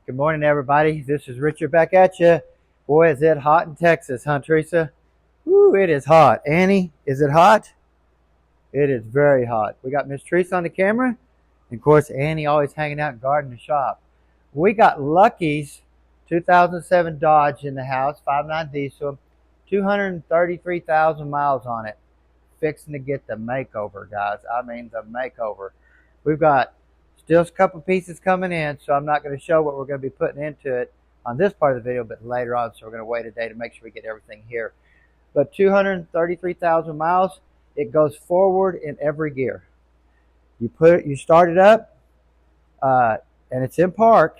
Good morning, everybody. This is Richard back at you. Boy, is it hot in Texas, huh, Teresa? Woo, it is hot. Annie, is it hot? It is very hot. We got Miss Teresa on the camera. And of course, Annie always hanging out in garden and shop. We got Lucky's 2007 Dodge in the house, 5.9 diesel, 233,000 miles on it. Fixing to get the makeover, guys. I mean, the makeover. We've got still a couple pieces coming in, so I'm not going to show what we're going to be putting into it on this part of the video, but later on, so we're going to wait a day to make sure we get everything here. But 233,000 miles, it goes forward in every gear. You start it up, and it's in park,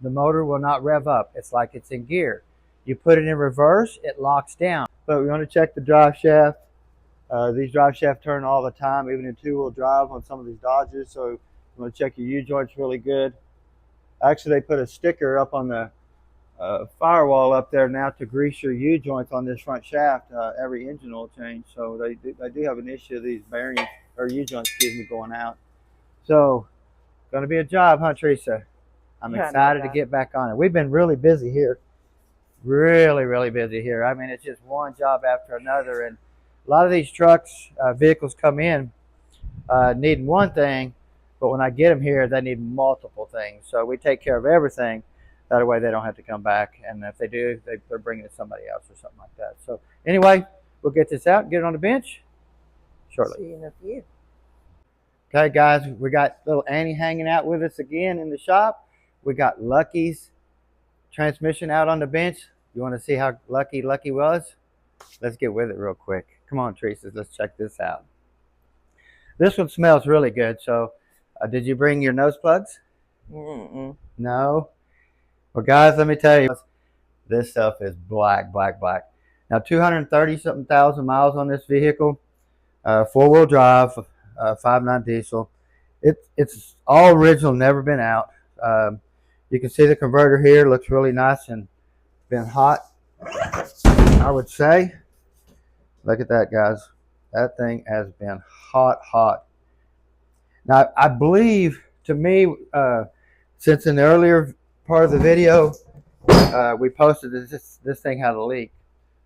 the motor will not rev up. It's like it's in gear. You put it in reverse, it locks down. But we want to check the drive shaft. These drive shafts turn all the time, even in two-wheel drive on some of these Dodges. So you want to check your U-joints really good. Actually, they put a sticker up on the firewall up there now to grease your U-joints on this front shaft. Every engine oil change. So they do have an issue of these bearings or U-joints, going out. So going to be a job, huh, Teresa? I'm excited to get back on it. We've been really busy here. Really busy here. I mean, it's just one job after another. And a lot of these trucks, vehicles come in needing one thing, but when I get them here, they need multiple things. So we take care of everything. That way they don't have to come back. And if they do, they're bringing it to somebody else or something like that. So anyway, we'll get this out and get it on the bench shortly. See you in a few. Okay, guys, we got little Annie hanging out with us again in the shop. We got Lucky's transmission out on the bench. You want to see how Lucky was? Let's get with it real quick. Come on, Teresa, let's check this out. This one smells really good. So did you bring your nose plugs? Mm-mm. No? Well, guys, let me tell you, this stuff is black. Now, 230-something thousand miles on this vehicle, four-wheel drive, 5.9 diesel. It's all original, never been out. You can see the converter here, looks really nice and been hot, I would say. Look at that, guys. That thing has been hot. Now, I believe, to me, since in the earlier part of the video, we posted this thing had a leak.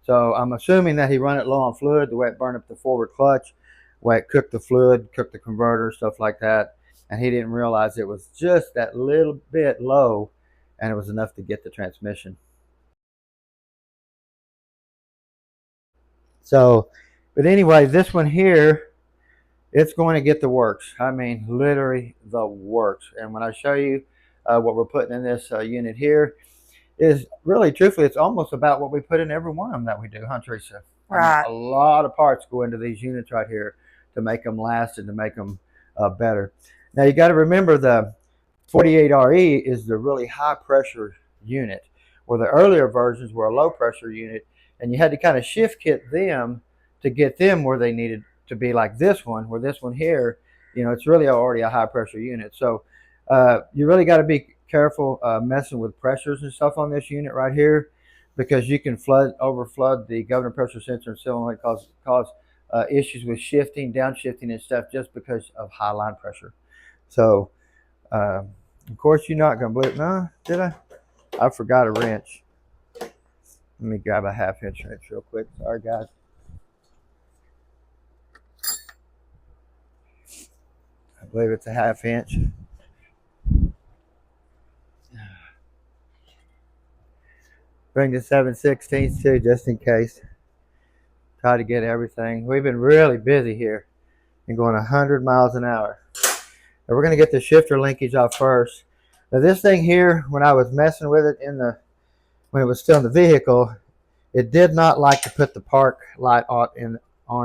So I'm assuming that he run it low on fluid, the way it burned up the forward clutch, the way it cooked the fluid, cooked the converter, stuff like that. And he didn't realize it was just that little bit low, and it was enough to get the transmission. So, but anyway, this one here, it's going to get the works. I mean, literally the works. And when I show you what we're putting in this unit here, is really, truthfully, it's almost about what we put in every one of them that we do, huh, Teresa? Right. I mean, a lot of parts go into these units right here to make them last and to make them better. Now, you got to remember the 48RE is the really high pressure unit, where the earlier versions were a low pressure unit, and you had to kind of shift kit them to get them where they needed to be, like this one, where this one here, you know, it's really already a high pressure unit. So you really got to be careful messing with pressures and stuff on this unit right here, because you can overflood the governor pressure sensor and solenoid, cause issues with shifting, downshifting and stuff, just because of high line pressure. So of course, you're not gonna believe. No, did I? I forgot a wrench. Let me grab a 1/2-inch wrench real quick. Sorry, guys. I believe it's a 1/2 inch. Bring the 7/16 too, just in case. Try to get everything. We've been really busy here and going 100 miles an hour. Now we're going to get the shifter linkage off first. Now this thing here, when I was messing with it when it was still in the vehicle, it did not like to put the park light on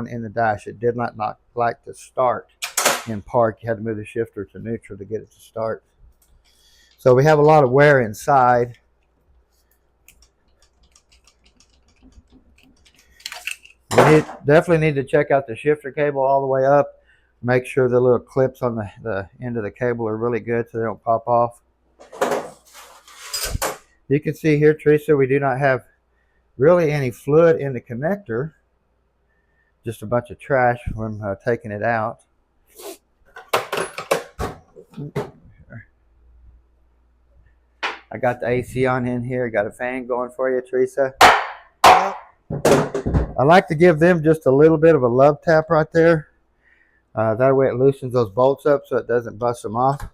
in the dash. It did not like to start in park. You had to move the shifter to neutral to get it to start. So we have a lot of wear inside. We definitely need to check out the shifter cable all the way up. Make sure the little clips on the end of the cable are really good so they don't pop off. You can see here, Teresa, we do not have really any fluid in the connector. Just a bunch of trash from taking it out. I got the AC on in here. Got a fan going for you, Teresa. I like to give them just a little bit of a love tap right there. That way it loosens those bolts up so it doesn't bust them off.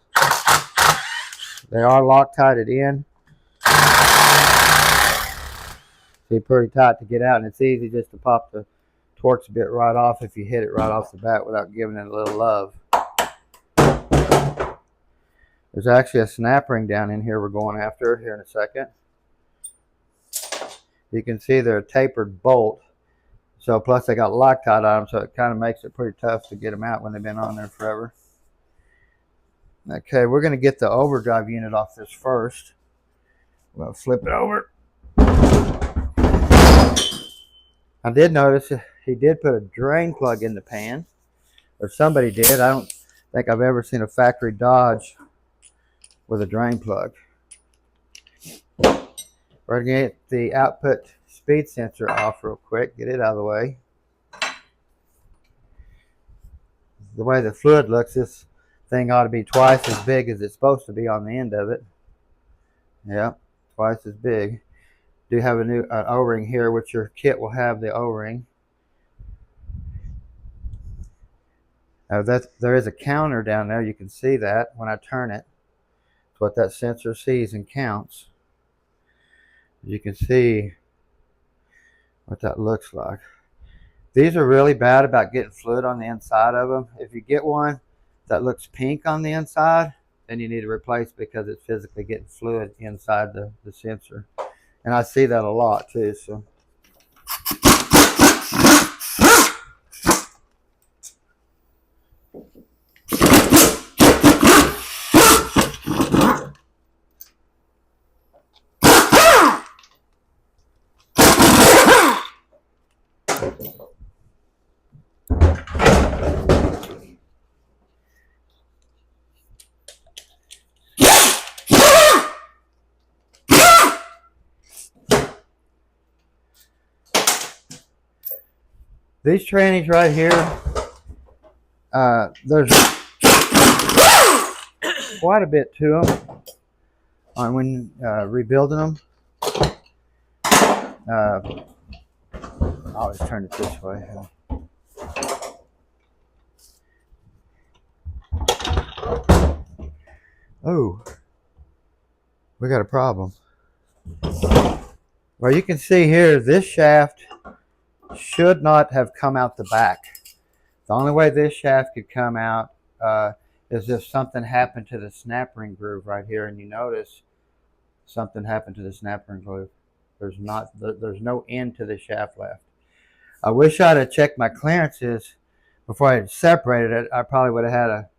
They are Loctited in. See, pretty tight to get out, and it's easy just to pop the Torx bit right off if you hit it right off the bat without giving it a little love. There's actually a snap ring down in here we're going after here in a second. You can see they're a tapered bolt. So plus they got Loctite on them, so it kind of makes it pretty tough to get them out when they've been on there forever. Okay, we're going to get the overdrive unit off this first. We'll flip it over. I did notice he did put a drain plug in the pan, or somebody did. I don't think I've ever seen a factory Dodge with a drain plug. We're going to get the output speed sensor off real quick, get it out of the way. The way the fluid looks, this thing ought to be twice as big as it's supposed to be on the end of it. Yeah, twice as big. Do have a new O-ring here, which your kit will have the O-ring. There is a counter down there. You can see that when I turn it. It's what that sensor sees and counts. You can see what that looks like. These are really bad about getting fluid on the inside of them. If you get one that looks pink on the inside, then you need to replace because it's physically getting fluid inside the sensor. And I see that a lot too. So these trannies right here, there's quite a bit to them on when rebuilding them. I always turn it this way. Oh, we got a problem. Well, you can see here, this shaft should not have come out the back. The only way this shaft could come out is if something happened to the snap ring groove right here, and you notice something happened to the snap ring groove. There's no end to the shaft left. I wish I'd have checked my clearances before I had separated it. I probably would have had a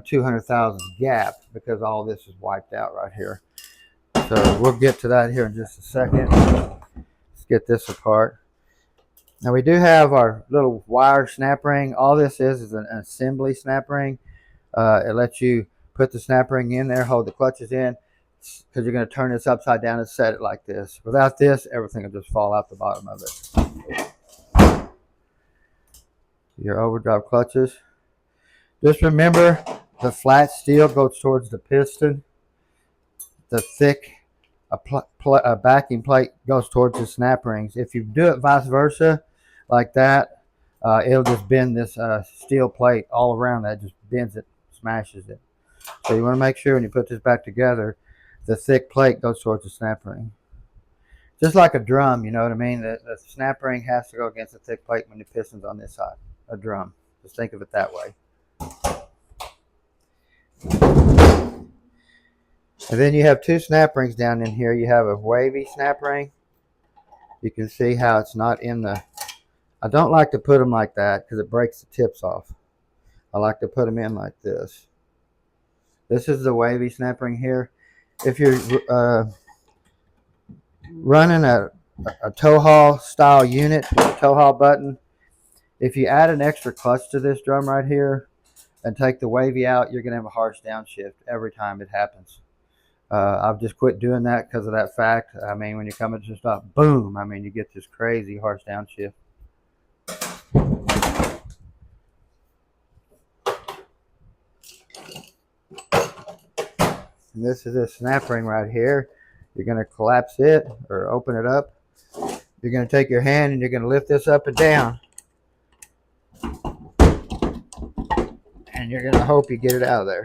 200,000 gap because all this is wiped out right here. So we'll get to that here in just a second. Let's get this apart. Now we do have our little wire snap ring. All this is an assembly snap ring. It lets you put the snap ring in there, hold the clutches in, because you're going to turn this upside down and set it like this. Without this, everything will just fall out the bottom of it. Your overdrive clutches. Just remember, the flat steel goes towards the piston. The thick backing plate goes towards the snap rings. If you do it vice versa, like that, it'll just bend this steel plate all around that, just bends it, smashes it. So you want to make sure when you put this back together, the thick plate goes towards the snap ring. Just like a drum, you know what I mean? The snap ring has to go against the thick plate when the piston's on this side. A drum. Just think of it that way. And then you have two snap rings down in here. You have a wavy snap ring. You can see how it's not in the... I don't like to put them like that because it breaks the tips off. I like to put them in like this. This is the wavy snap ring here. If you're running a tow haul style unit with a tow haul button, if you add an extra clutch to this drum right here and take the wavy out, you're going to have a harsh downshift every time it happens. I've just quit doing that because of that fact. I mean, when you come into a stop, boom, I mean, you get this crazy harsh downshift. And this is this snap ring right here. You're going to collapse it or open it up. You're going to take your hand and you're going to lift this up and down. And you're going to hope you get it out of there.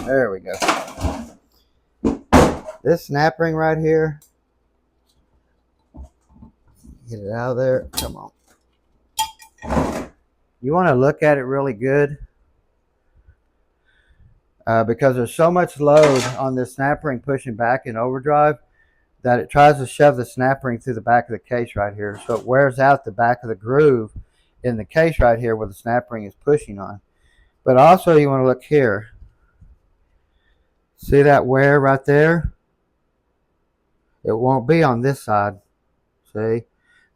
There we go. This snap ring right here, get it out of there. Come on. You want to look at it really good because there's so much load on this snap ring pushing back in overdrive that it tries to shove the snap ring through the back of the case right here. So it wears out the back of the groove in the case right here where the snap ring is pushing on. But also you want to look here. See that wear right there? It won't be on this side. See?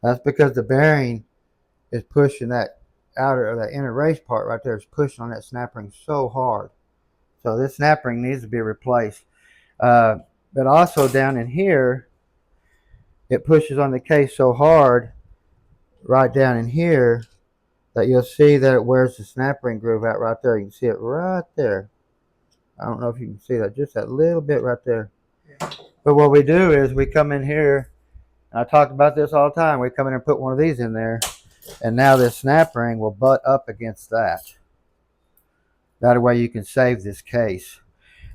That's because the bearing is pushing that outer or that inner race part right there is pushing on that snap ring so hard. So this snap ring needs to be replaced. But also down in here, it pushes on the case so hard right down in here that you'll see that it wears the snap ring groove out right there. You can see it right there. I don't know if you can see that, just that little bit right there. But what we do is we come in here, and I talk about this all the time, we come in and put one of these in there, and now this snap ring will butt up against that. That way you can save this case.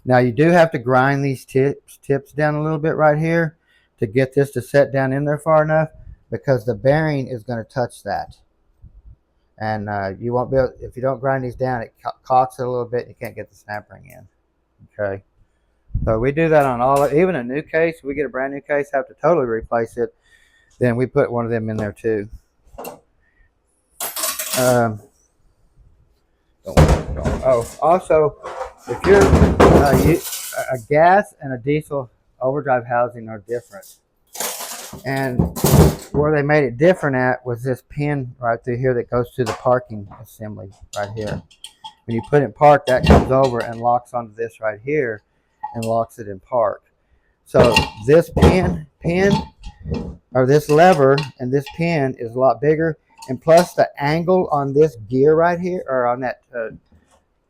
Now you do have to grind these tips down a little bit right here to get this to set down in there far enough, because the bearing is going to touch that. And you won't be able, if you don't grind these down, it cocks it a little bit and you can't get the snap ring in. Okay. So we do that on all, even a new case, we get a brand new case, have to totally replace it, then we put one of them in there too. Also, if you're a gas and a diesel overdrive housing are different. And where they made it different at was this pin right through here that goes to the parking assembly right here. When you put it in park, that comes over and locks onto this right here and locks it in park. So this pin or this lever and this pin is a lot bigger, and plus the angle on this gear right here, or on that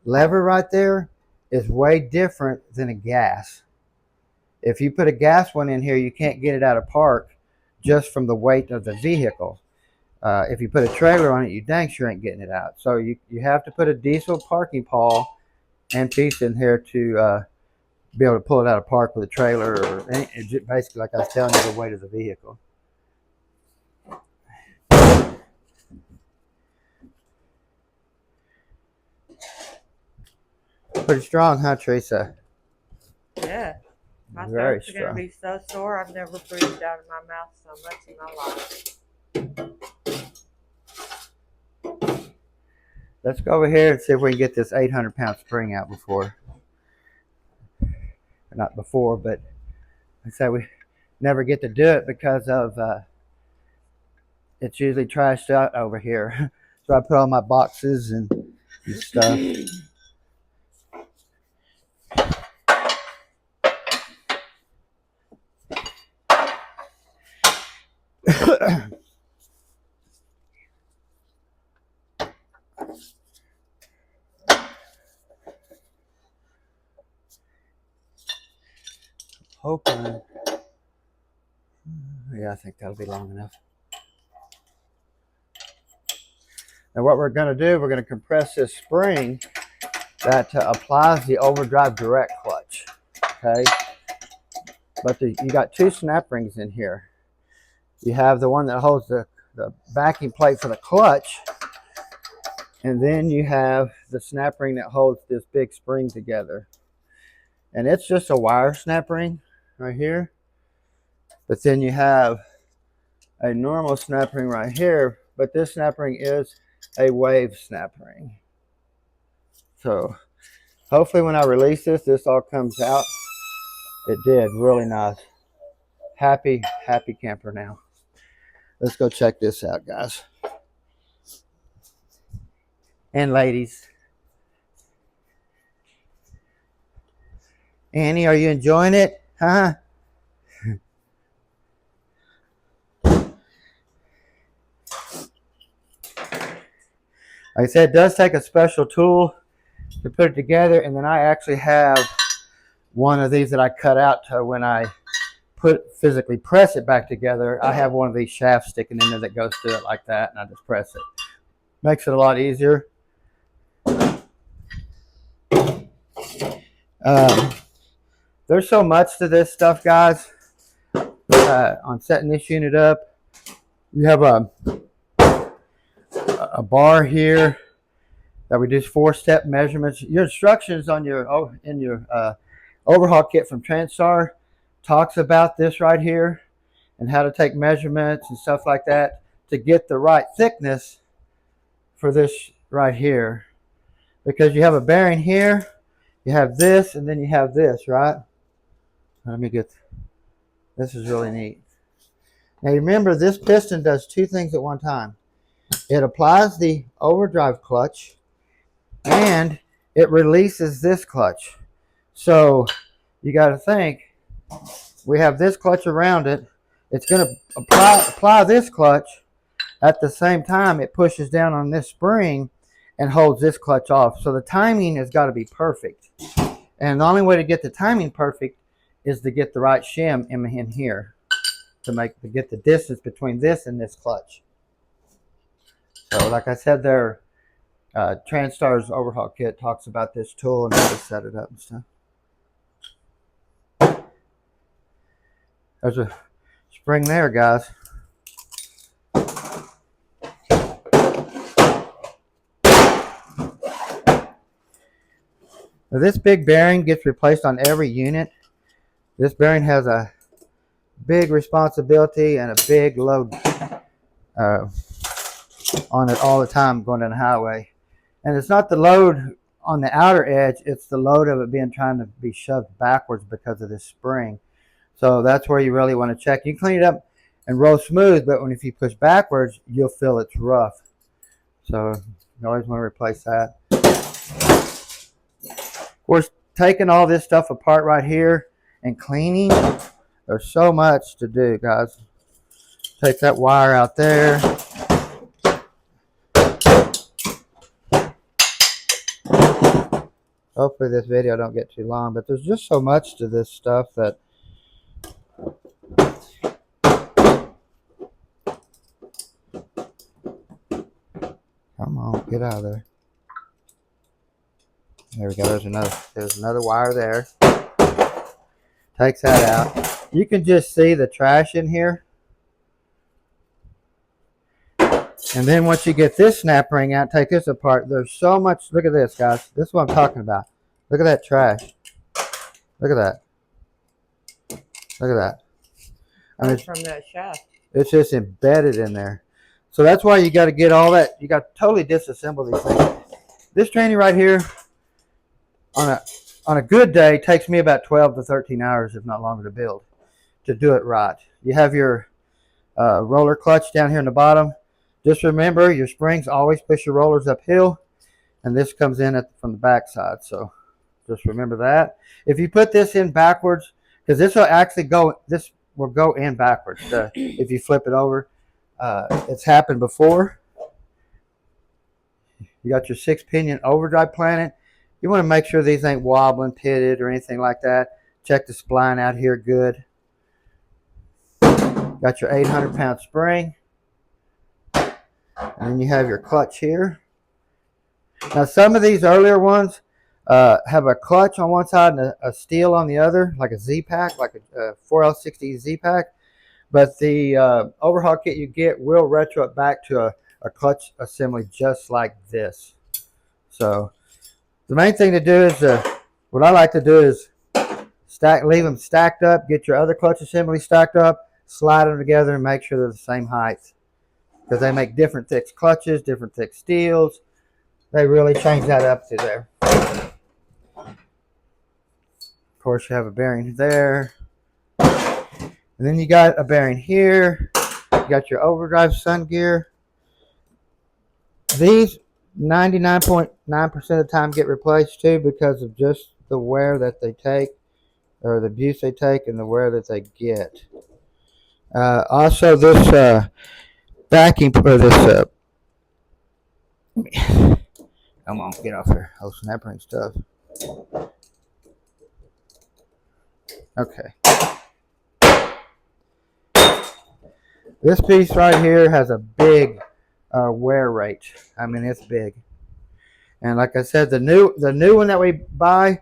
lever right there, is way different than a gas. If you put a gas one in here, you can't get it out of park just from the weight of the vehicle. If you put a trailer on it, you dang sure ain't getting it out. So you have to put a diesel parking pawl and piece in here to be able to pull it out of park with a trailer, or basically, like I was telling you, the weight of the vehicle. Pretty strong, huh, Teresa? Yeah. My throats are going to be so sore. I've never breathed out of my mouth so much in my life. Let's go over here and see if we can get this 800-pound spring out before. Not before, but I say we never get to do it because of it's usually trashed out over here. So I put all my boxes and stuff. Hoping. Yeah, I think that'll be long enough. Now what we're going to do, we're going to compress this spring that applies the overdrive direct clutch. Okay. But you got two snap rings in here. You have the one that holds the backing plate for the clutch, and then you have the snap ring that holds this big spring together. And it's just a wire snap ring right here. But then you have a normal snap ring right here, but this snap ring is a wave snap ring. So hopefully when I release this, this all comes out. It did really nice. Happy camper now. Let's go check this out, guys and ladies. Annie, are you enjoying it? Huh? Like I said, it does take a special tool to put it together, and then I actually have one of these that I cut out to when I physically press it back together. I have one of these shafts sticking in there that goes through it like that, and I just press it. Makes it a lot easier. There's so much to this stuff, guys. On setting this unit up, you have a bar here that we do 4-step measurements. Your instructions on your overhaul kit from Transtar talks about this right here and how to take measurements and stuff like that to get the right thickness for this right here. Because you have a bearing here, you have this, and then you have this, right? Let me get, this is really neat. Now remember, this piston does 2 things at one time. It applies the overdrive clutch and it releases this clutch. So you got to think, we have this clutch around it. It's going to apply this clutch. At the same time, it pushes down on this spring and holds this clutch off. So the timing has got to be perfect. And the only way to get the timing perfect is to get the right shim in here to get the distance between this and this clutch. So like I said there, Transtar's overhaul kit talks about this tool and how to set it up and stuff. There's a spring there, guys. Now this big bearing gets replaced on every unit. This bearing has a big responsibility and a big load on it all the time going down the highway. And it's not the load on the outer edge, it's the load of it trying to be shoved backwards because of this spring. So that's where you really want to check. You can clean it up and roll smooth, but if you push backwards, you'll feel it's rough. So you always want to replace that. Of course, taking all this stuff apart right here and cleaning, there's so much to do, guys. Take that wire out there. Hopefully this video don't get too long, but there's just so much to this stuff that come on, get out of there. There we go. There's another wire there. Takes that out. You can just see the trash in here. And then once you get this snap ring out, take this apart. There's so much. Look at this, guys. This is what I'm talking about. Look at that trash. Look at that. Look at that. I mean, from that shaft. It's just embedded in there. So that's why you got to get all that. You got to totally disassemble these things. This tranny right here, on a good day, takes me about 12 to 13 hours, if not longer, to build, to do it right. You have your roller clutch down here in the bottom. Just remember, your springs always push your rollers uphill, and this comes in from the back side. So just remember that. If you put this in backwards, because this will actually go in backwards. If you flip it over, it's happened before. You got your 6-pinion overdrive planet. You want to make sure these ain't wobbling, pitted, or anything like that. Check the spline out here good. Got your 800-pound spring. And then you have your clutch here. Now some of these earlier ones have a clutch on one side and a steel on the other, like a Z-Pack, like a 4L60 Z-Pack. But the overhaul kit you get will retro it back to a clutch assembly just like this. So the main thing to do is, what I like to do is leave them stacked up, get your other clutch assembly stacked up, slide them together and make sure they're the same height. Because they make different thick clutches, different thick steels. They really change that up through there. Of course, you have a bearing there. And then you got a bearing here. You got your overdrive sun gear. These 99.9% of the time get replaced too because of just the wear that they take. or the abuse they take and the wear that they get. Also, this backing, or this, come on, get off here. Oh, snapping stuff. Okay. This piece right here has a big wear rate. I mean, it's big. And like I said, the new one that we buy,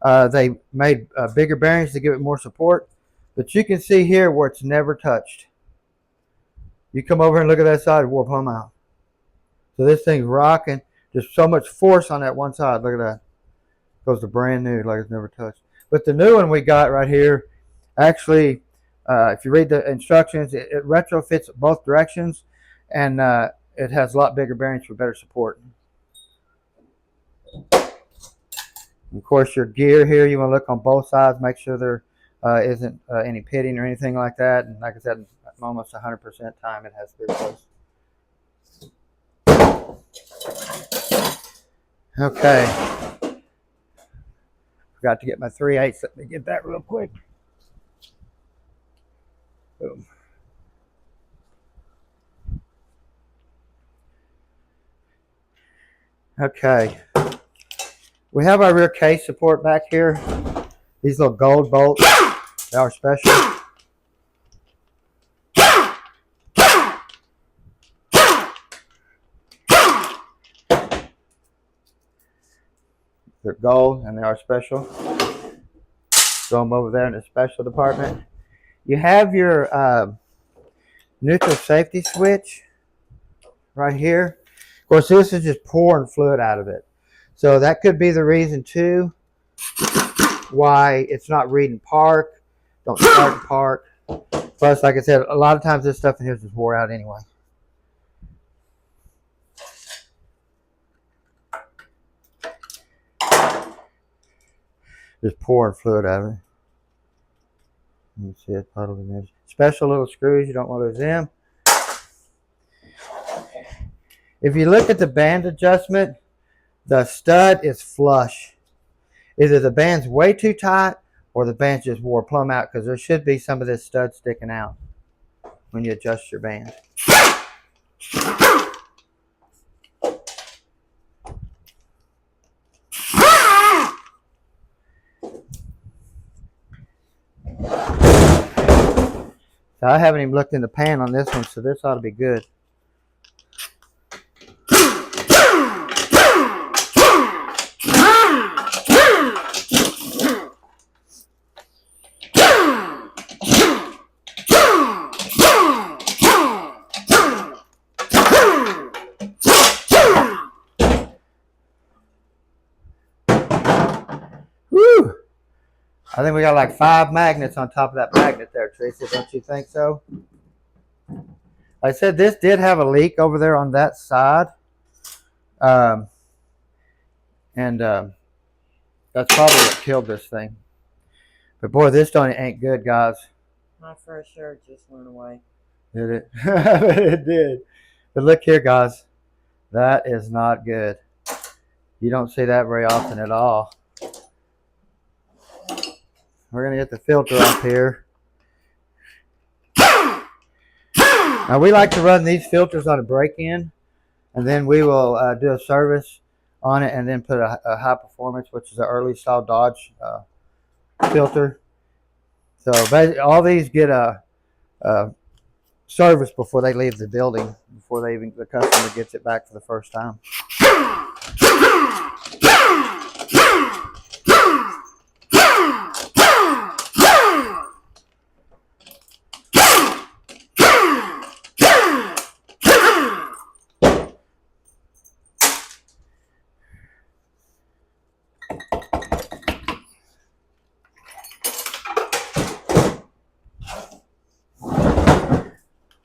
they made bigger bearings to give it more support. But you can see here where it's never touched. You come over and look at that side, it wore plumb out. So this thing's rocking. There's so much force on that one side. Look at that. Goes to brand new, like it's never touched. But the new one we got right here, actually, if you read the instructions, it retrofits both directions, and it has a lot bigger bearings for better support. Of course, your gear here, you want to look on both sides, make sure there isn't any pitting or anything like that. And like I said, almost 100% time it has to be replaced. Okay. Forgot to get my 3/8. Let me get that real quick. Boom. Okay. We have our rear case support back here. These little gold bolts, they are special. They're gold and they are special. Throw them over there in the special department. You have your neutral safety switch right here. Of course, this is just pouring fluid out of it. So that could be the reason too why it's not reading park. Don't start park. Plus, like I said, a lot of times this stuff in here is just wore out anyway. Just pouring fluid out of it. You see it puddle in there. Special little screws, you don't want to lose them. If you look at the band adjustment, the stud is flush. Either the band's way too tight or the band's just wore plumb out, because there should be some of this stud sticking out when you adjust your band. So I haven't even looked in the pan on this one, so this ought to be good. Woo! I think we got like 5 magnets on top of that magnet there, Tracy. Don't you think so? I said this did have a leak over there on that side. That's probably what killed this thing. But boy, this ain't good, guys. My first shirt just went away. Did it? It did. But look here, guys. That is not good. You don't see that very often at all. We're going to get the filter off here. Now, we like to run these filters on a break-in, and then we will do a service on it and then put a high performance, which is an early style Dodge filter. So all these get a service before they leave the building, before the customer gets it back for the first time.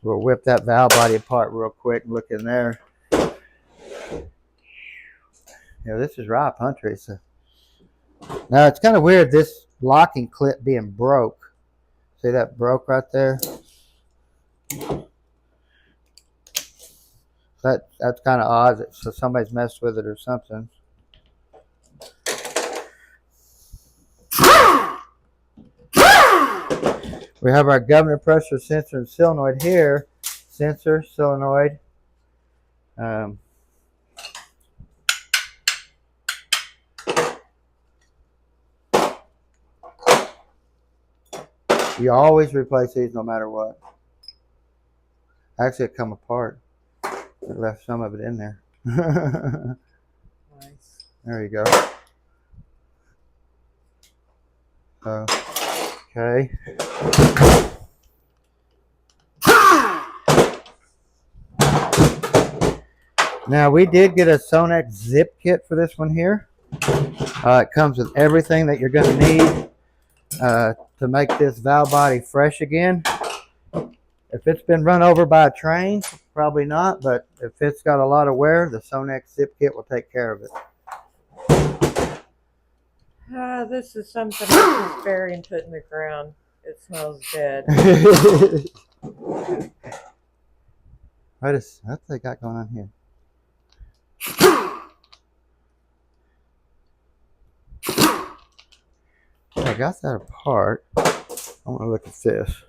We'll whip that valve body apart real quick and look in there. Yeah, this is ripe, huh, Teresa? Now, it's kind of weird, this locking clip being broke. See that broke right there? That's kind of odd. So somebody's messed with it or something. We have our governor pressure sensor and solenoid here. Sensor, solenoid. You always replace these no matter what. Actually, it come apart. It left some of it in there. Nice. There you go. Okay. Now we did get a Sonex zip kit for this one here. It comes with everything that you're going to need to make this valve body fresh again. If it's been run over by a train, probably not, but if it's got a lot of wear, the Sonex zip kit will take care of it. This is something I'm just burying put in the ground. It smells dead. What's they got going on here? I got that apart. I want to look at this.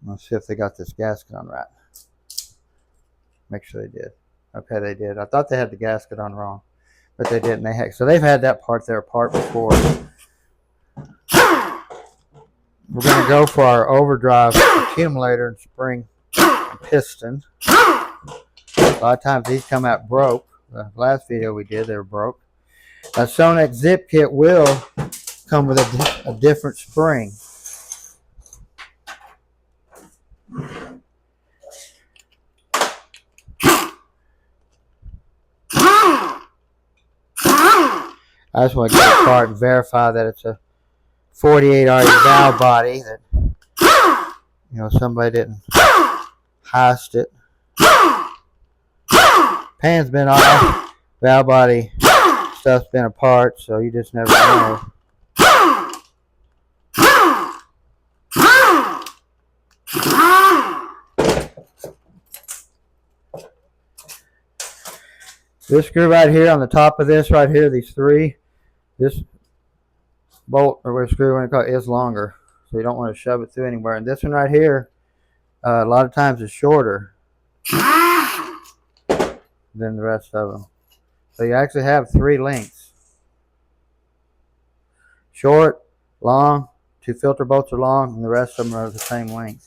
I'm going to see if they got this gasket on right. Make sure they did. Okay, they did. I thought they had the gasket on wrong, but they didn't. So they've had that part there apart before. We're going to go for our overdrive accumulator and spring and piston. A lot of times these come out broke. The last video we did, they were broke. A Sonex zip kit will come with a different spring. I just want to get it apart and verify that it's a 48 RE valve body, that somebody didn't heist it. Pan's been off, valve body stuff's been apart, so you just never know. This screw right here on the top of this right here, these three, this bolt or whatever screw you call it is longer, so you don't want to shove it through anywhere. And this one right here, a lot of times is shorter than the rest of them. So you actually have three lengths: short, long. Two filter bolts are long, and the rest of them are the same length.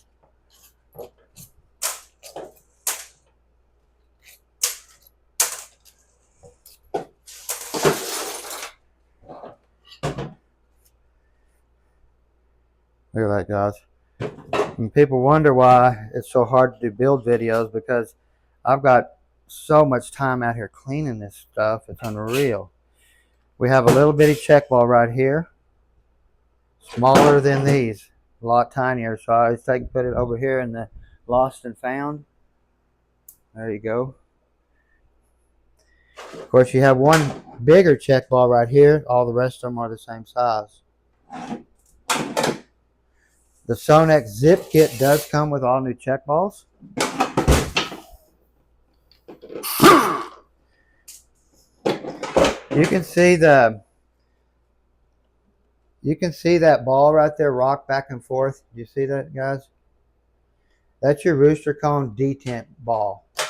Look at that, guys. And people wonder why it's so hard to do build videos, because I've got so much time out here cleaning this stuff. It's unreal. We have a little bitty check ball right here, smaller than these, a lot tinier. So I always put it over here in the lost and found. There you go. Of course, you have one bigger check ball right here. All the rest of them are the same size. The Sonex zip kit does come with all new check balls. You can see that ball right there rock back and forth. You see that, guys? That's your rooster cone detent ball. A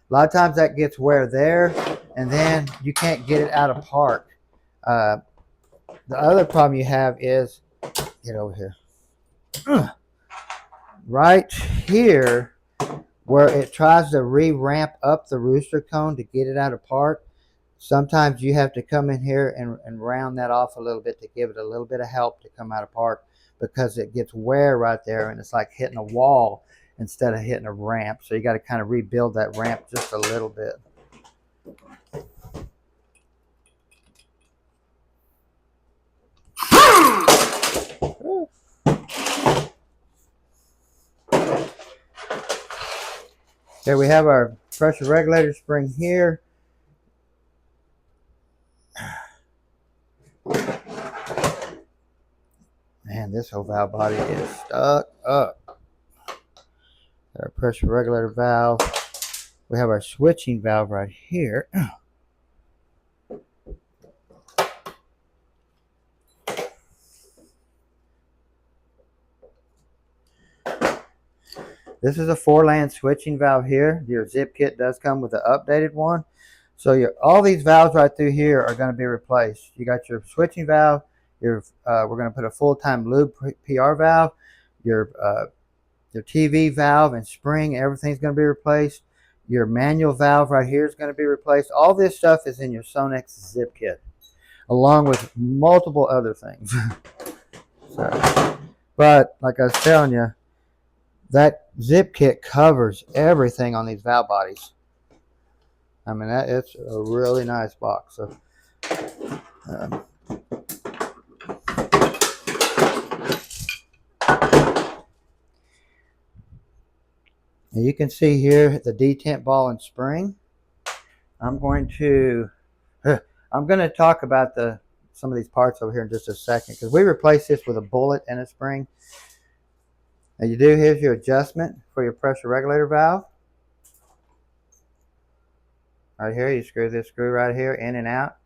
lot of times that gets wear there, and then you can't get it out of park. The other problem you have is, get over here. Right here, where it tries to re-ramp up the rooster cone to get it out of park, sometimes you have to come in here and round that off a little bit to give it a little bit of help to come out of park, because it gets wear right there and it's like hitting a wall instead of hitting a ramp. So you got to kind of rebuild that ramp just a little bit. Okay, we have our pressure regulator spring here. Man, this whole valve body is stuck up. Our pressure regulator valve. We have our switching valve right here. This is a 4-lane switching valve here. Your zip kit does come with an updated one. So all these valves right through here are going to be replaced. You got your switching valve. We're going to put a full-time lube PR valve. Your TV valve and spring, everything's going to be replaced. Your manual valve right here is going to be replaced. All this stuff is in your Sonex zip kit, along with multiple other things. So, but like I was telling you, that zip kit covers everything on these valve bodies. I mean, it's a really nice box. So, and you can see here the detent ball and spring. I'm going to talk about some of these parts over here in just a second, because we replaced this with a bullet and a spring. And here's your adjustment for your pressure regulator valve. Right here, you screw this screw right here in and out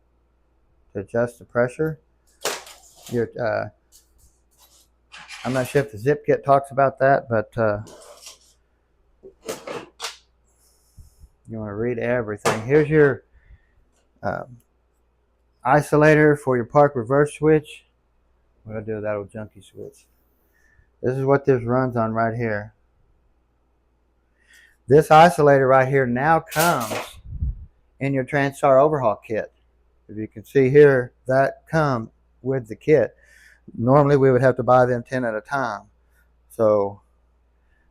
to adjust the pressure. I'm not sure if the zip kit talks about that, but you want to read everything. Here's your isolator for your park reverse switch. What do I do with that old junky switch? This is what this runs on right here. This isolator right here now comes in your Transtar overhaul kit. If you can see here, that comes with the kit. Normally we would have to buy them 10 at a time. So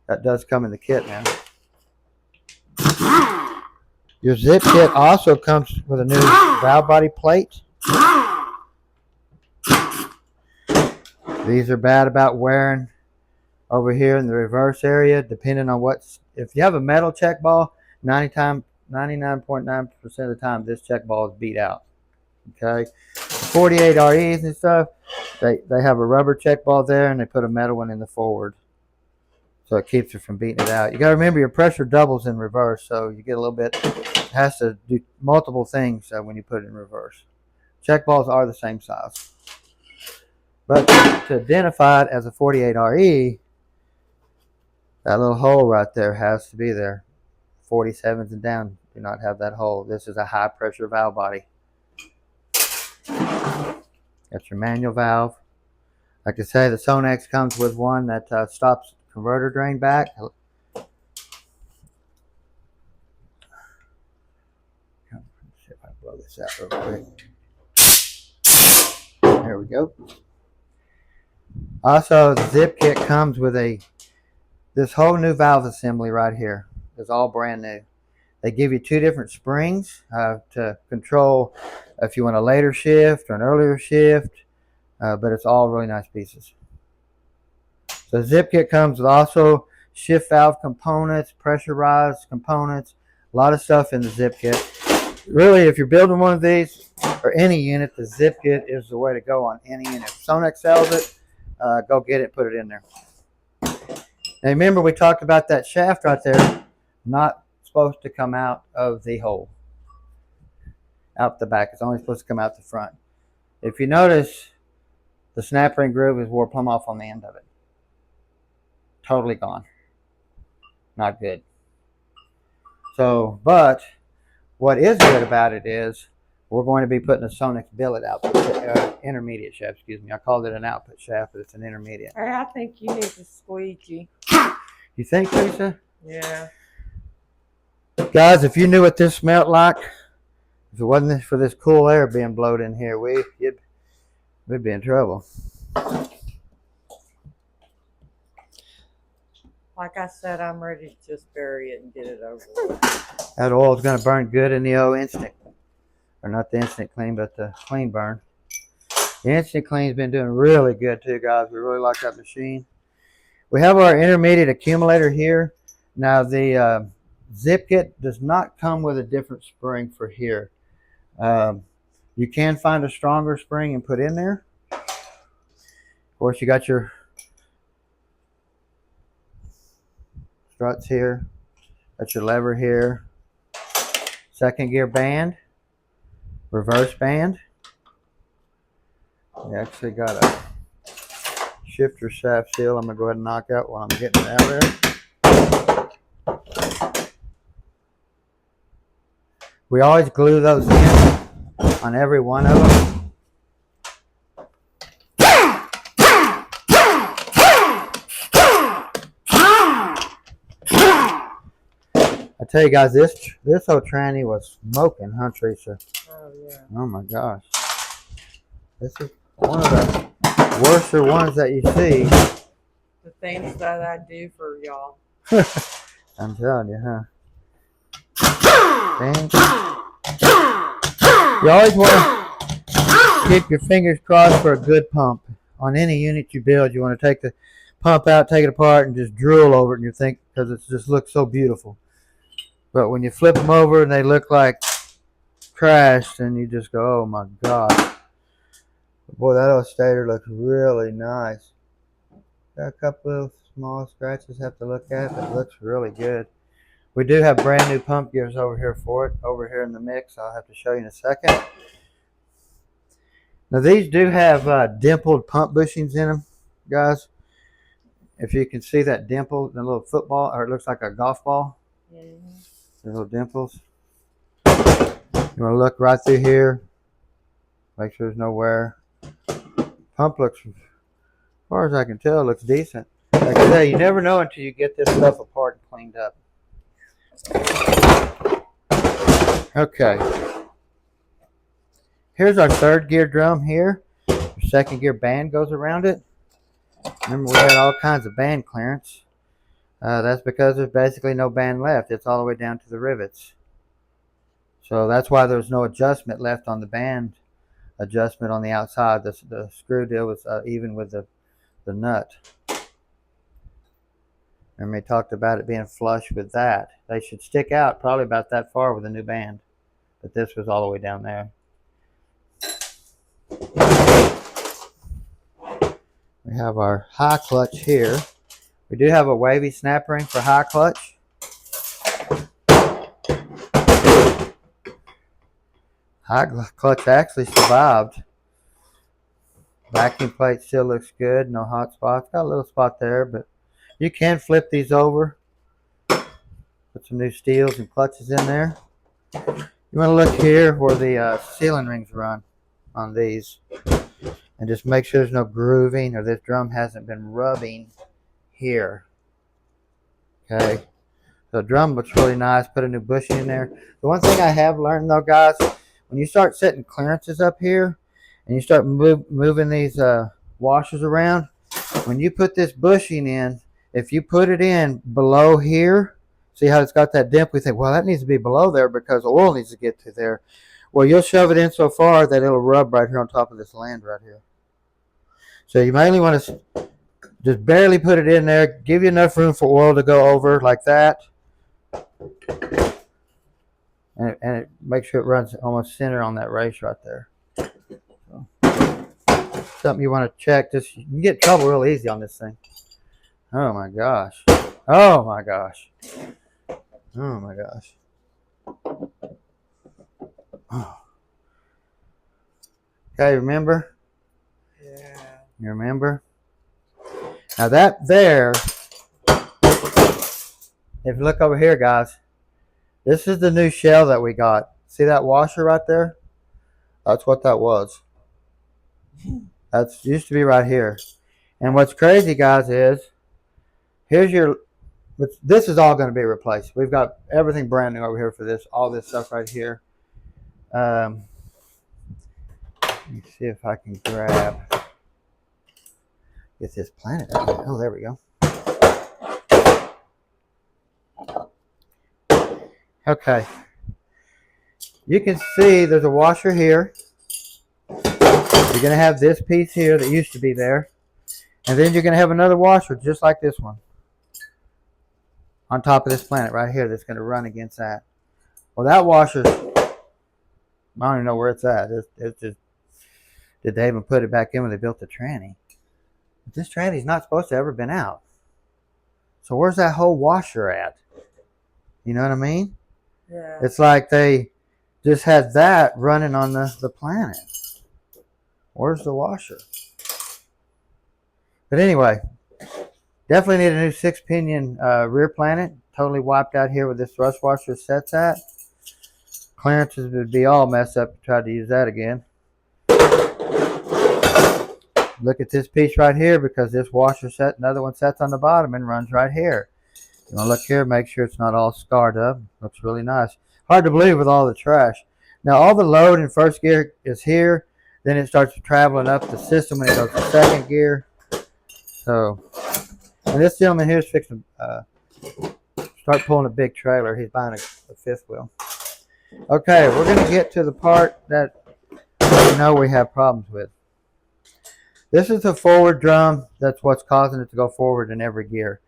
that does come in the kit now. Your zip kit also comes with a new valve body plate. These are bad about wearing over here in the reverse area, depending on if you have a metal check ball, 99.9% of the time this check ball is beat out. Okay, 48 REs and stuff, they have a rubber check ball there, and they put a metal one in the forward, so it keeps it from beating it out. You got to remember your pressure doubles in reverse, so you get a little bit. It has to do multiple things when you put it in reverse. Check balls are the same size, but to identify it as a 48 RE, that little hole right there has to be there. 47s and down do not have that hole. This is a high pressure valve body. That's your manual valve. Like I say, the Sonex comes with one that stops converter drain back. See if I can blow this out real quick. There we go. Also, the zip kit comes with this whole new valve assembly right here. It's all brand new. They give you 2 different springs to control if you want a later shift or an earlier shift, but it's all really nice pieces. So the zip kit comes with also shift valve components, pressurized components, a lot of stuff in the zip kit. Really, if you're building one of these or any unit, the zip kit is the way to go on any unit. If Sonex sells it, go get it, put it in there. Now remember, we talked about that shaft right there, not supposed to come out of the hole, out the back. It's only supposed to come out the front. If you notice, the snap ring groove is wore plumb off on the end of it. Totally gone. Not good. So, but what is good about it is we're going to be putting a Sonex billet output, intermediate shaft, excuse me. I called it an output shaft, but it's an intermediate. Hey, I think you need to squeegee. You think, Lisa? Yeah. Guys, if you knew what this smelled like, if it wasn't for this cool air being blowed in here, we'd be in trouble. Like I said, I'm ready to just bury it and get it over with. That oil's going to burn good in the old instant. Or not the instant clean, but the clean burn. The instant clean's been doing really good too, guys. We really like that machine. We have our intermediate accumulator here. Now the zip kit does not come with a different spring for here. You can find a stronger spring and put in there. Of course, you got your struts here. That's your lever here. Second gear band. Reverse band. We actually got a shifter shaft seal I'm going to go ahead and knock out while I'm getting it out there. We always glue those in on every one of them. I tell you guys, this old tranny was smoking, huh, Teresa? Oh yeah. Oh my gosh. This is one of the worser ones that you see. The things that I do for y'all. I'm telling you, huh? Dang. You always want to keep your fingers crossed for a good pump. On any unit you build, you want to take the pump out, take it apart, and just drool over it, and you think, because it just looks so beautiful. But when you flip them over and they look like trash, then you just go, oh my God. Boy, that illustrator looks really nice. Got a couple of small scratches have to look at, but it looks really good. We do have brand new pump gears over here for it, over here in the mix. I'll have to show you in a second. Now these do have dimpled pump bushings in them, guys. If you can see that dimple, the little football, or it looks like a golf ball. Mm-hmm. The little dimples. You want to look right through here. Make sure there's no wear. Pump looks, as far as I can tell, looks decent. Like I say, you never know until you get this stuff apart and cleaned up. Okay. Here's our third gear drum here. Your second gear band goes around it. Remember, we had all kinds of band clearance. That's because there's basically no band left. It's all the way down to the rivets. So that's why there's no adjustment left on the band adjustment on the outside. The screw deal was even with the nut. Remember, we talked about it being flush with that. They should stick out probably about that far with a new band. But this was all the way down there. We have our high clutch here. We do have a wavy snap ring for high clutch. High clutch actually survived. Vacuum plate still looks good. No hot spots. Got a little spot there, but you can flip these over. Put some new steels and clutches in there. You want to look here where the sealing rings run on these. And just make sure there's no grooving or this drum hasn't been rubbing here. Okay. So the drum looks really nice. Put a new bushing in there. The one thing I have learned though, guys, when you start setting clearances up here and you start moving these washers around, when you put this bushing in, if you put it in below here, see how it's got that dimple? We think, well, that needs to be below there because oil needs to get to there. Well, you'll shove it in so far that it'll rub right here on top of this land right here. So you mainly want to just barely put it in there. Give you enough room for oil to go over like that. And it makes sure it runs almost center on that race right there. So, something you want to check. Just, you can get in trouble real easy on this thing. Oh my gosh. Oh my gosh. Oh my gosh. Oh. Okay, remember? Yeah. You remember? Now that there, if you look over here, guys, this is the new shell that we got. See that washer right there? That's what that was. That used to be right here. And what's crazy, guys, is here's your, this is all going to be replaced. We've got everything brand new over here for this, all this stuff right here. Let me see if I can get this planet out here. Oh, there we go. Okay. You can see there's a washer here. You're going to have this piece here that used to be there. And then you're going to have another washer just like this one on top of this planet right here that's going to run against that. Well, that washer, I don't even know where it's at. It's just, did they even put it back in when they built the tranny? But this tranny's not supposed to ever been out. So where's that whole washer at? You know what I mean? Yeah. It's like they just had that running on the planet. Where's the washer? But anyway, definitely need a new 6-pinion rear planet. Totally wiped out here where this thrust washer sets at. Clearances would be all messed up if I tried to use that again. Look at this piece right here, because this washer set, another one sets on the bottom and runs right here. You want to look here, make sure it's not all scarred up. Looks really nice. Hard to believe with all the trash. Now all the load in first gear is here. Then it starts traveling up the system when it goes to second gear. So, and this gentleman here is fixing to start pulling a big trailer. He's buying a fifth wheel. Okay, we're going to get to the part that we know we have problems with. This is the forward drum. That's what's causing it to go forward in every gear.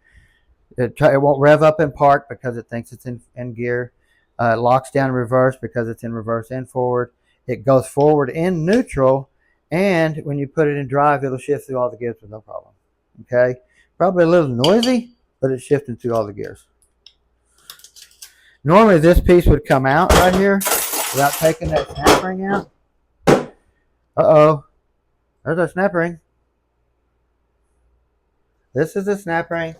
It won't rev up in park because it thinks it's in gear. It locks down in reverse because it's in reverse and forward. It goes forward in neutral, and when you put it in drive, it'll shift through all the gears with no problem. Okay? Probably a little noisy, but it's shifting through all the gears. Normally this piece would come out right here without taking that snap ring out. Uh-oh. There's a snap ring. This is the snap ring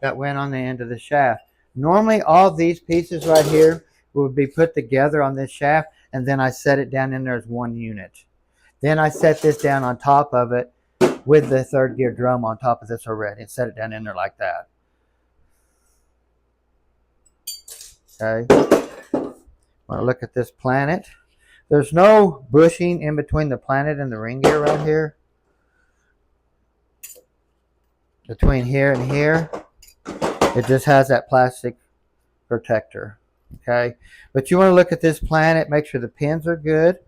that went on the end of the shaft. Normally all these pieces right here would be put together on this shaft, and then I set it down in there as one unit. Then I set this down on top of it with the third gear drum on top of this already and set it down in there like that. Okay. Want to look at this planet. There's no bushing in between the planet and the ring gear right here. Between here and here, it just has that plastic protector. Okay, but you want to look at this planet, make sure the pins are good.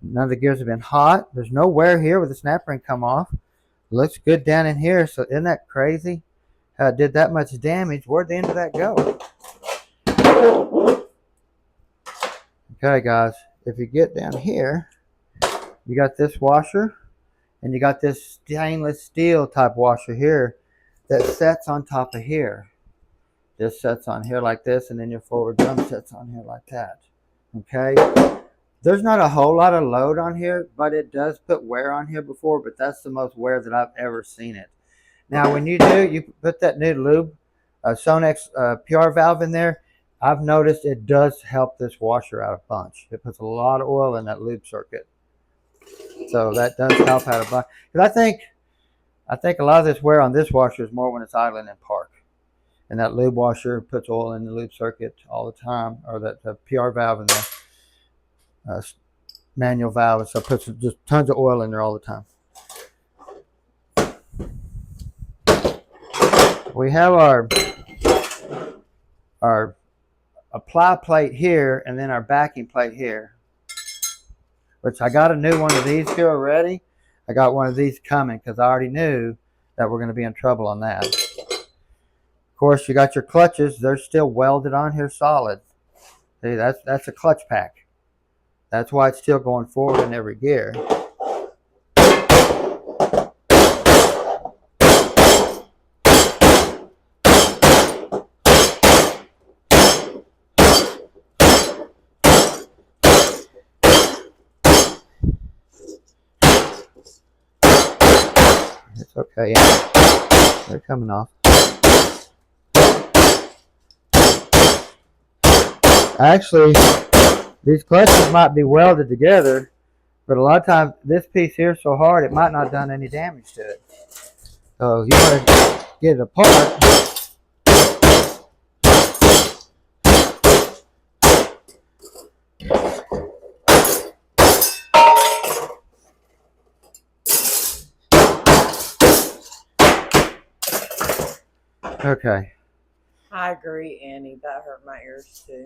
None of the gears have been hot. There's no wear here where the snap ring come off. Looks good down in here. So isn't that crazy how it did that much damage? Where'd the end of that go? Okay, guys, if you get down here, you got this washer, and you got this stainless steel type washer here that sets on top of here. This sets on here like this, and then your forward drum sets on here like that. Okay? There's not a whole lot of load on here, but it does put wear on here before, but that's the most wear that I've ever seen it. Now, when you do, you put that new lube, Sonex PR valve in there. I've noticed it does help this washer out a bunch. It puts a lot of oil in that lube circuit. So that does help out a bunch. Because I think a lot of this wear on this washer is more when it's idling in park. And that lube washer puts oil in the lube circuit all the time, or that the PR valve and the manual valve, so it puts just tons of oil in there all the time. We have our apply plate here, and then our backing plate here, which I got a new one of these here already. I got one of these coming because I already knew that we're going to be in trouble on that. Of course, you got your clutches. They're still welded on here solid. See, that's a clutch pack. That's why it's still going forward in every gear. It's okay, yeah. They're coming off. Actually, these clutches might be welded together, but a lot of times this piece here is so hard it might not have done any damage to it. So you want to get it apart. Okay. I agree, Annie. That hurt my ears too.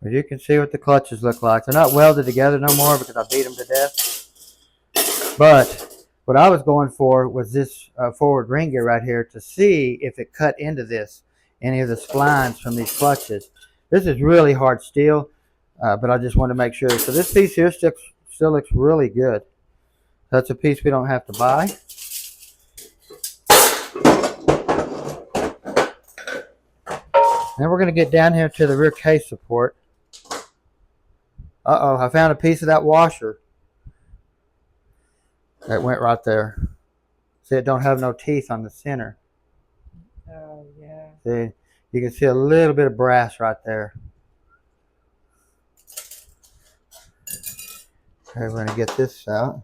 As you can see what the clutches look like. They're not welded together no more because I beat them to death. But what I was going for was this forward ring gear right here to see if it cut into this, any of the splines from these clutches. This is really hard steel, but I just want to make sure. So this piece here still looks really good. That's a piece we don't have to buy. Then we're going to get down here to the rear case support. Uh-oh, I found a piece of that washer. That went right there. See, it don't have no teeth on the center. Oh, yeah. See, you can see a little bit of brass right there. Okay, we're going to get this out.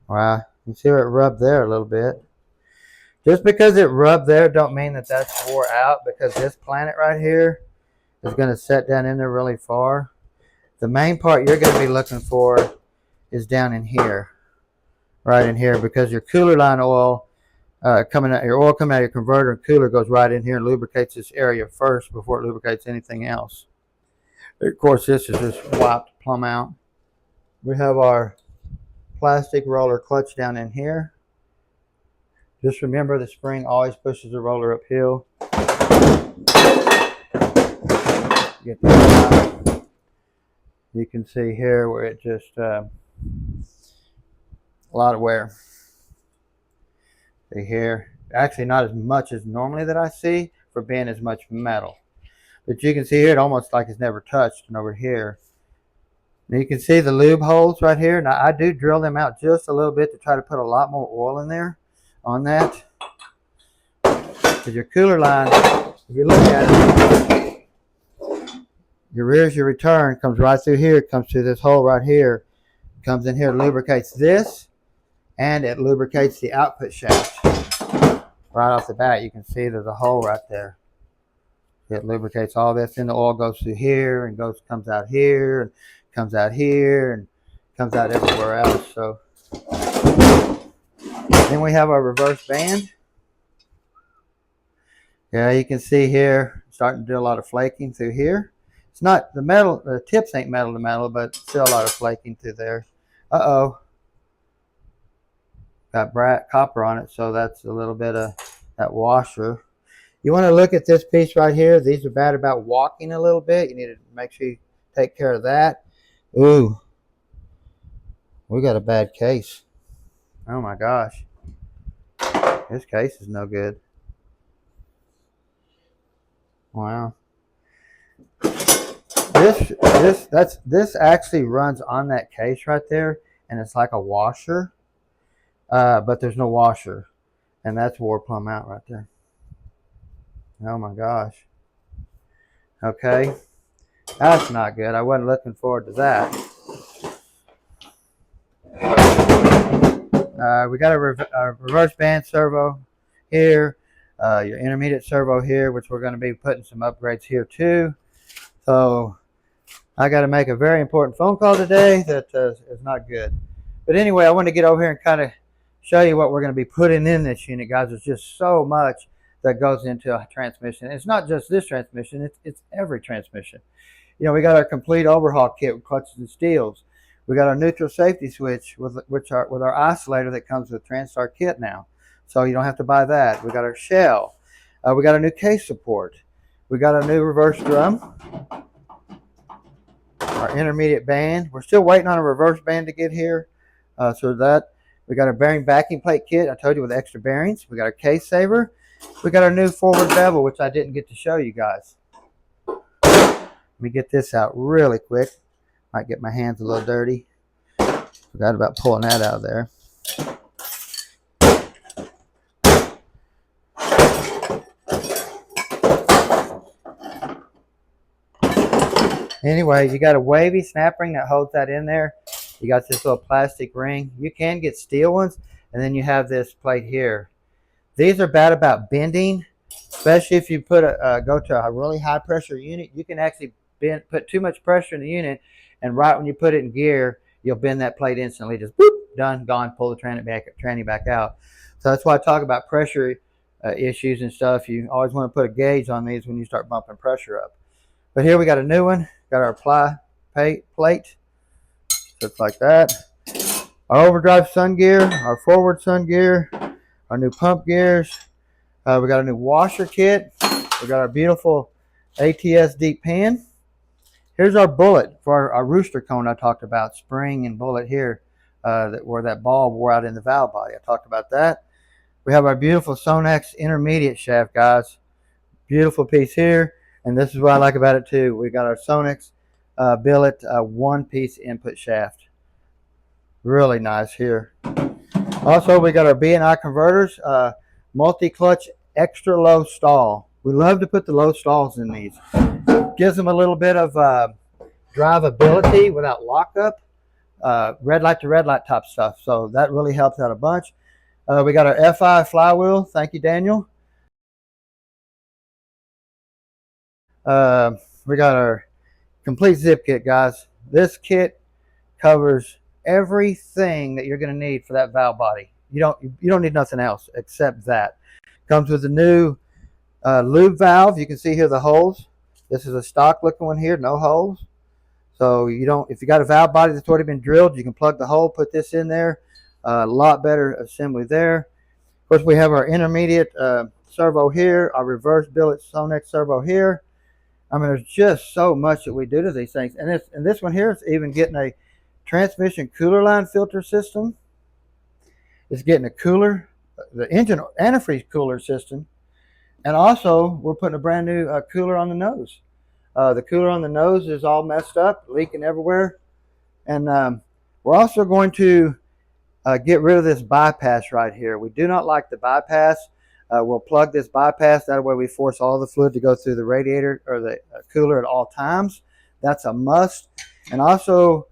Wow, you see where it rubbed there a little bit. Just because it rubbed there don't mean that that's wore out, because this planet right here is going to set down in there really far. The main part you're going to be looking for is down in here, right in here, because your cooler line oil coming out, your oil coming out of your converter and cooler goes right in here and lubricates this area first before it lubricates anything else. Of course, this is just wiped plumb out. We have our plastic roller clutch down in here. Just remember, the spring always pushes the roller uphill. Get that out. You can see here where it just a lot of wear. See here, actually not as much as normally that I see for being as much metal, but you can see here it almost like it's never touched. And over here, now you can see the lube holes right here. Now I do drill them out just a little bit to try to put a lot more oil in there on that, because your cooler line, if you look at it, your rears, your return comes right through here. It comes through this hole right here, comes in here, lubricates this, and it lubricates the output shaft. Right off the bat, you can see there's a hole right there. It lubricates all this, and the oil goes through here and comes out here and comes out here and comes out everywhere else. So then we have our reverse band. Yeah, you can see here starting to do a lot of flaking through here. It's not the metal, the tips ain't metal to metal, but still a lot of flaking through there. Got bright copper on it, so that's a little bit of that washer. You want to look at this piece right here. These are bad about walking a little bit. You need to make sure you take care of that. Ooh, we got a bad case. Oh my gosh, this case is no good. Wow. This actually runs on that case right there, and it's like a washer, but there's no washer, and that's wore plumb out right there. Oh my gosh. Okay, that's not good. I wasn't looking forward to that. We got a reverse band servo here, your intermediate servo here, which we're going to be putting some upgrades here too. So I got to make a very important phone call today that is not good. But anyway, I want to get over here and kind of show you what we're going to be putting in this unit, guys. There's just so much that goes into a transmission. It's not just this transmission, it's every transmission. You know, we got our complete overhaul kit with clutches and steels. We got our neutral safety switch with our isolator that comes with TranStar kit now, so you don't have to buy that. We got our shell. We got a new case support. We got a new reverse drum. Our intermediate band. We're still waiting on a reverse band to get here. So that we got our bearing backing plate kit. I told you, with extra bearings. We got our case saver. We got our new forward bevel, which I didn't get to show you guys. Let me get this out really quick. Might get my hands a little dirty. Forgot about pulling that out of there. Anyway, you got a wavy snap ring that holds that in there. You got this little plastic ring. You can get steel ones, and then you have this plate here. These are bad about bending, especially if you put go to a really high pressure unit. You can actually put too much pressure in the unit, and right when you put it in gear, you'll bend that plate instantly. Just boop, done, gone. Pull the tranny back out. So that's why I talk about pressure issues and stuff. You always want to put a gauge on these when you start bumping pressure up. But here we got a new one. Got our ply plate. Just like that. Our overdrive sun gear, our forward sun gear, our new pump gears. We got a new washer kit. We got our beautiful ATS deep pan. Here's our bullet for our rooster cone I talked about, spring and bullet here, where that ball wore out in the valve body. I talked about that. We have our beautiful Sonax intermediate shaft, guys. Beautiful piece here. And this is what I like about it too. We got our Sonax billet one-piece input shaft. Really nice here. Also, we got our B&I converters, multi-clutch extra low stall. We love to put the low stalls in these. gives them a little bit of drivability without lockup. Red light to red light type stuff. So that really helps out a bunch. We got our FI flywheel. Thank you, Daniel. We got our complete zip kit, guys. This kit covers everything that you're going to need for that valve body. You don't need nothing else except that. Comes with a new lube valve. You can see here the holes. This is a stock looking one here, no holes. So you don't, if you got a valve body that's already been drilled, you can plug the hole, put this in there. A lot better assembly there. Of course, we have our intermediate servo here, our reverse billet Sonex servo here. I mean, there's just so much that we do to these things. And this one here is even getting a transmission cooler line filter system. It's getting a cooler, the engine antifreeze cooler system. And also, we're putting a brand new cooler on the nose. The cooler on the nose is all messed up, leaking everywhere. And we're also going to get rid of this bypass right here. We do not like the bypass. We'll plug this bypass. That way we force all the fluid to go through the radiator or the cooler at all times. That's a must. And also,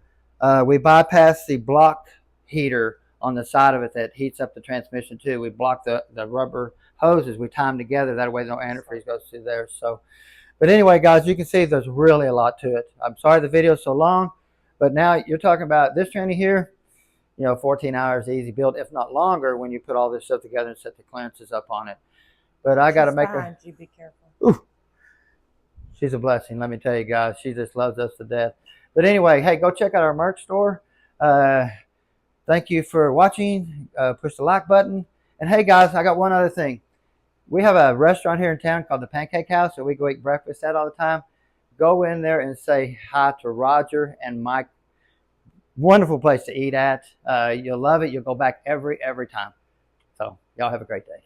we bypass the block heater on the side of it that heats up the transmission too. We block the rubber hoses. We tie them together. That way no antifreeze goes through there. So, but anyway, guys, you can see there's really a lot to it. I'm sorry the video is so long, but now you're talking about this tranny here. 14 hours easy build, if not longer, when you put all this stuff together and set the clearances up on it. But I got to make her. You be careful. Ooh, she's a blessing, let me tell you guys. She just loves us to death. But anyway, hey, go check out our merch store. Thank you for watching. Push the like button. And hey, guys, I got one other thing. We have a restaurant here in town called the Pancake House that we go eat breakfast at all the time. Go in there and say hi to Roger and Mike. Wonderful place to eat at. You'll love it. You'll go back every time. So y'all have a great day.